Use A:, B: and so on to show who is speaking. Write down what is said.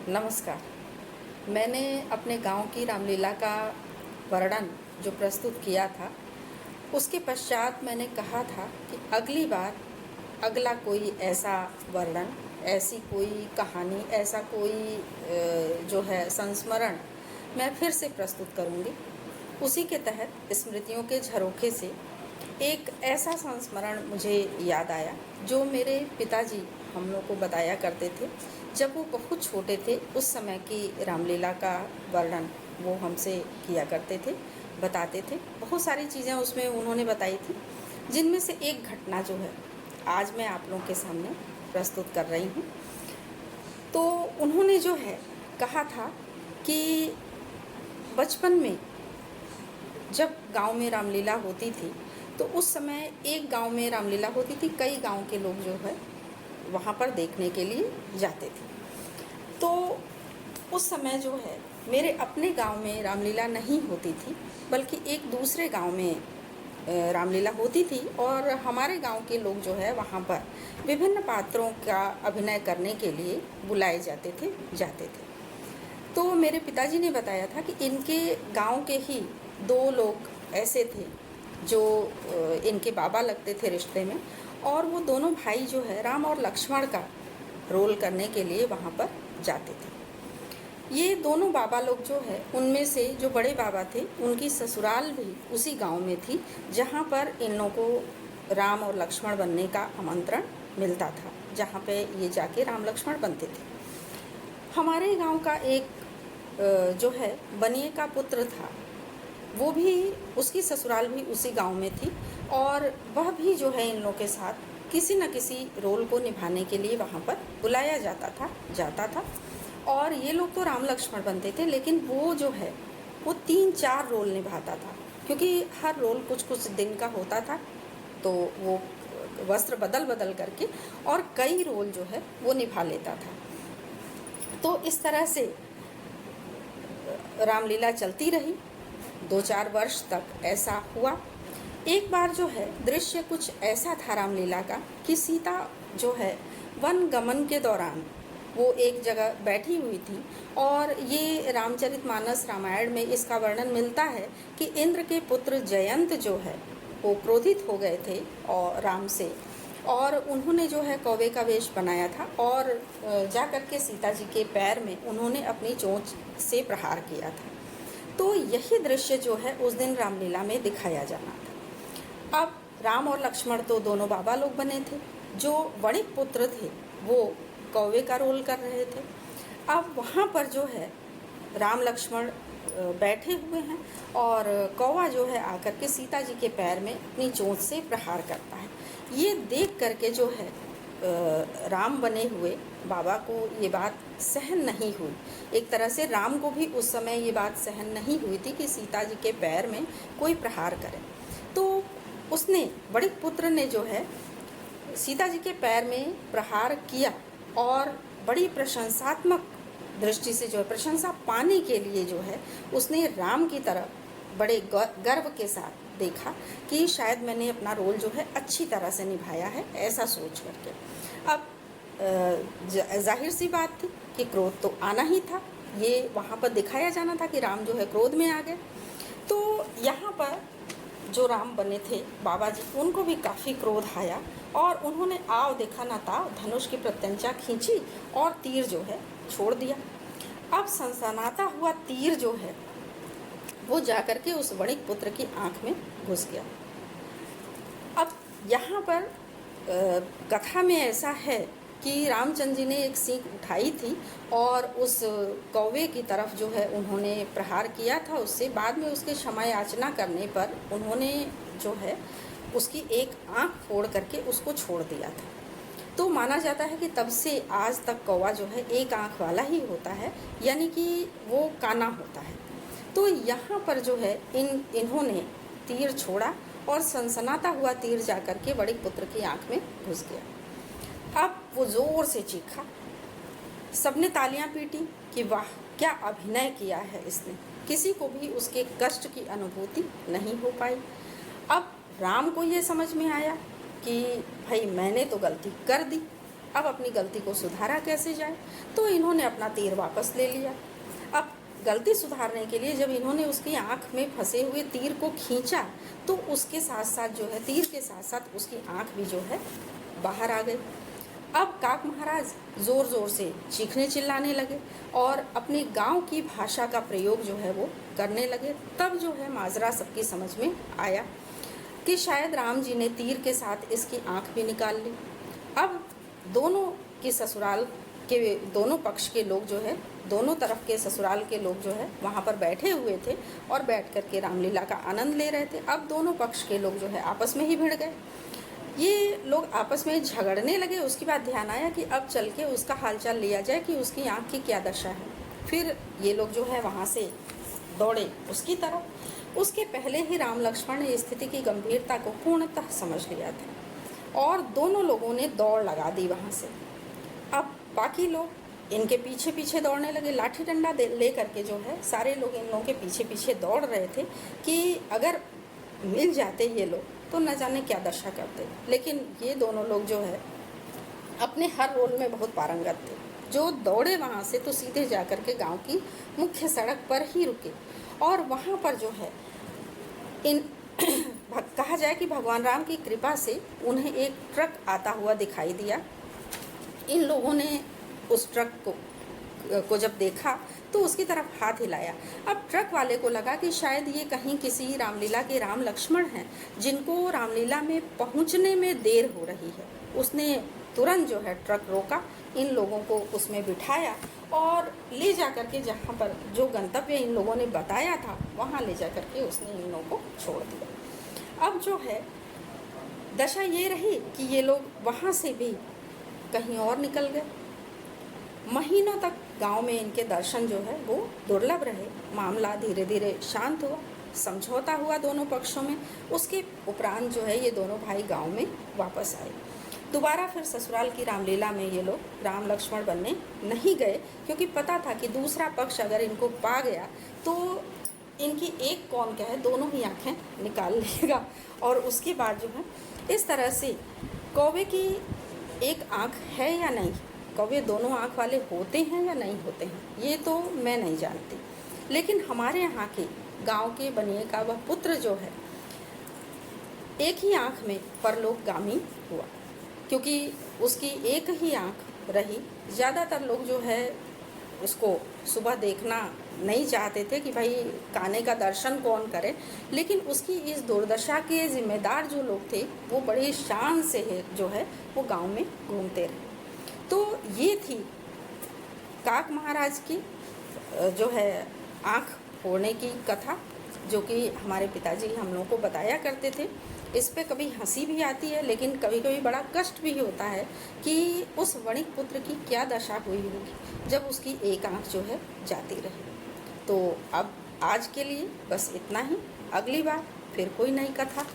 A: नमस्कार। मैंने अपने गांव की रामलीला का वर्णन जो प्रस्तुत किया था, उसके पश्चात मैंने कहा था कि अगली बार अगला कोई ऐसा वर्णन, ऐसी कोई कहानी, ऐसा कोई जो है संस्मरण मैं फिर से प्रस्तुत करूँगी। उसी के तहत स्मृतियों के झरोखे से एक ऐसा संस्मरण मुझे याद आया जो मेरे पिताजी हम लोग को बताया करते थे। जब वो बहुत छोटे थे उस समय की रामलीला का वर्णन वो हमसे किया करते थे, बताते थे। बहुत सारी चीज़ें उसमें उन्होंने बताई थी, जिनमें से एक घटना जो है आज मैं आप लोगों के सामने प्रस्तुत कर रही हूँ। तो उन्होंने जो है कहा था कि बचपन में जब गांव में रामलीला होती थी तो उस समय एक गांव में रामलीला होती थी, कई गांव के लोग जो है वहाँ पर देखने के लिए जाते थे। तो उस समय जो है मेरे अपने गांव में रामलीला नहीं होती थी, बल्कि एक दूसरे गांव में रामलीला होती थी और हमारे गांव के लोग जो है वहाँ पर विभिन्न पात्रों का अभिनय करने के लिए बुलाए जाते थे। तो मेरे पिताजी ने बताया था कि इनके गांव के ही दो लोग ऐसे थे जो इनके बाबा लगते थे रिश्ते में, और वो दोनों भाई जो है राम और लक्ष्मण का रोल करने के लिए वहाँ पर जाते थे। ये दोनों बाबा लोग जो है उनमें से जो बड़े बाबा थे उनकी ससुराल भी उसी गांव में थी जहाँ पर इन लोगों को राम और लक्ष्मण बनने का आमंत्रण मिलता था, जहाँ पे ये जाके राम लक्ष्मण बनते थे। हमारे गांव का एक जो है बनिए का पुत्र था, वो भी उसकी ससुराल भी उसी गांव में थी और वह भी जो है इन लोगों के साथ किसी न किसी रोल को निभाने के लिए वहाँ पर बुलाया जाता था। और ये लोग तो राम लक्ष्मण बनते थे, लेकिन वो जो है वो 3-4 रोल निभाता था, क्योंकि हर रोल कुछ कुछ दिन का होता था। तो वो वस्त्र बदल बदल करके और कई रोल जो है वो निभा लेता था। तो इस तरह से रामलीला चलती रही 2-4 वर्ष तक ऐसा हुआ। एक बार जो है दृश्य कुछ ऐसा था रामलीला का कि सीता जो है वन गमन के दौरान वो एक जगह बैठी हुई थी, और ये रामचरितमानस रामायण में इसका वर्णन मिलता है कि इंद्र के पुत्र जयंत जो है वो क्रोधित हो गए थे और राम से, और उन्होंने जो है कौवे का वेश बनाया था और जा कर के सीता जी के पैर में उन्होंने अपनी चोंच से प्रहार किया था। तो यही दृश्य जो है उस दिन रामलीला में दिखाया जाना था। अब राम और लक्ष्मण तो दोनों बाबा लोग बने थे, जो वणिक पुत्र थे वो कौवे का रोल कर रहे थे। अब वहाँ पर जो है राम लक्ष्मण बैठे हुए हैं और कौवा जो है आकर के सीता जी के पैर में अपनी चोंच से प्रहार करता है। ये देख करके जो है राम बने हुए बाबा को ये बात सहन नहीं हुई। एक तरह से राम को भी उस समय ये बात सहन नहीं हुई थी कि सीता जी के पैर में कोई प्रहार करे। तो उसने बड़े पुत्र ने जो है सीता जी के पैर में प्रहार किया और बड़ी प्रशंसात्मक दृष्टि से जो है प्रशंसा पाने के लिए जो है उसने राम की तरफ बड़े गर्व के साथ देखा कि शायद मैंने अपना रोल जो है अच्छी तरह से निभाया है, ऐसा सोच करके। अब जाहिर सी बात थी कि क्रोध तो आना ही था, ये वहाँ पर दिखाया जाना था कि राम जो है क्रोध में आ गए। तो यहाँ पर जो राम बने थे बाबा जी, उनको भी काफ़ी क्रोध आया और उन्होंने आव देखा ना ताव धनुष की प्रत्यंचा खींची और तीर जो है छोड़ दिया। अब सनसनाता हुआ तीर जो है वो जाकर के उस वणिक पुत्र की आंख में घुस गया। अब यहाँ पर कथा में ऐसा है कि रामचंद्र जी ने एक सीख उठाई थी और उस कौवे की तरफ जो है उन्होंने प्रहार किया था उससे। बाद में उसके क्षमा याचना करने पर उन्होंने जो है उसकी एक आंख फोड़ करके उसको छोड़ दिया था। तो माना जाता है कि तब से आज तक कौवा जो है एक आंख वाला ही होता है, यानी कि वो काना होता है। तो यहाँ पर जो है इन्होंने तीर छोड़ा और सनसनाता हुआ तीर जाकर के वणिक पुत्र की आंख में घुस गया। अब वो जोर से चीखा, सबने तालियां पीटी कि वाह क्या अभिनय किया है इसने, किसी को भी उसके कष्ट की अनुभूति नहीं हो पाई। अब राम को ये समझ में आया कि भाई मैंने तो गलती कर दी, अब अपनी गलती को सुधारा कैसे जाए, तो इन्होंने अपना तीर वापस ले लिया। अब गलती सुधारने के लिए जब इन्होंने उसकी आँख में फंसे हुए तीर को खींचा, तो उसके साथ साथ जो है, तीर के साथ साथ उसकी आँख भी जो है बाहर आ गई। अब काक महाराज ज़ोर ज़ोर से चीखने चिल्लाने लगे और अपने गांव की भाषा का प्रयोग जो है वो करने लगे। तब जो है माजरा सबकी समझ में आया कि शायद राम जी ने तीर के साथ इसकी आँख भी निकाल ली। अब दोनों के ससुराल के दोनों पक्ष के लोग जो है, दोनों तरफ के ससुराल के लोग जो है वहाँ पर बैठे हुए थे और बैठ कर के रामलीला का आनंद ले रहे थे। अब दोनों पक्ष के लोग जो है आपस में ही भिड़ गए। ये लोग आपस में झगड़ने लगे। उसके बाद ध्यान आया कि अब चल के उसका हालचाल लिया जाए कि उसकी आँख की क्या दशा है। फिर ये लोग जो है वहाँ से दौड़े उसकी तरफ। उसके पहले ही राम लक्ष्मण ने स्थिति की गंभीरता को पूर्णतः समझ लिया था और दोनों लोगों ने दौड़ लगा दी वहाँ से। अब बाकी लोग इनके पीछे पीछे दौड़ने लगे, लाठी डंडा ले करके जो है सारे लोग इन लोगों के पीछे पीछे दौड़ रहे थे कि अगर मिल जाते ये लोग तो न जाने क्या दशा करते। लेकिन ये दोनों लोग जो है अपने हर रोल में बहुत पारंगत थे। जो दौड़े वहाँ से तो सीधे जा कर के गाँव की मुख्य सड़क पर ही रुके और वहाँ पर जो है इन कहा जाए कि भगवान राम की कृपा से उन्हें एक ट्रक आता हुआ दिखाई दिया। इन लोगों ने उस ट्रक को जब देखा तो उसकी तरफ हाथ हिलाया। अब ट्रक वाले को लगा कि शायद ये कहीं किसी रामलीला के राम लक्ष्मण हैं जिनको रामलीला में पहुंचने में देर हो रही है। उसने तुरंत जो है ट्रक रोका, इन लोगों को उसमें बिठाया और ले जा कर के जहाँ पर जो गंतव्य इन लोगों ने बताया था वहाँ ले जा कर के उसने इन लोगों को छोड़ दिया। अब जो है दशा ये रही कि ये लोग वहाँ से भी कहीं और निकल गए। महीनों तक गांव में इनके दर्शन जो है वो दुर्लभ रहे। मामला धीरे धीरे शांत हुआ, समझौता हुआ दोनों पक्षों में। उसके उपरांत जो है ये दोनों भाई गांव में वापस आए। दोबारा फिर ससुराल की रामलीला में ये लोग राम लक्ष्मण बनने नहीं गए, क्योंकि पता था कि दूसरा पक्ष अगर इनको पा गया तो इनकी एक कौन क्या है दोनों ही आँखें निकाल लेगा। और उसके बाद जो है इस तरह से कौवे की एक आँख है या नहीं, कौवे दोनों आँख वाले होते हैं या नहीं होते हैं, ये तो मैं नहीं जानती। लेकिन हमारे यहाँ के गांव के बनिए का वह पुत्र जो है एक ही आँख में परलोकगामी हुआ, क्योंकि उसकी एक ही आँख रही। ज़्यादातर लोग जो है उसको सुबह देखना नहीं चाहते थे कि भाई कान्हे का दर्शन कौन करे, लेकिन उसकी इस दुर्दशा के जिम्मेदार जो लोग थे वो बड़ी शान से है जो है वो गांव में घूमते रहे। तो ये थी काक महाराज की जो है आँख फोड़ने की कथा, जो कि हमारे पिताजी हम लोगों को बताया करते थे। इस पे कभी हंसी भी आती है, लेकिन कभी कभी बड़ा कष्ट भी होता है कि उस वणिक पुत्र की क्या दशा हुई होगी जब उसकी एक आँख जो है जाती रही। तो अब आज के लिए बस इतना ही। अगली बार फिर कोई नई कथा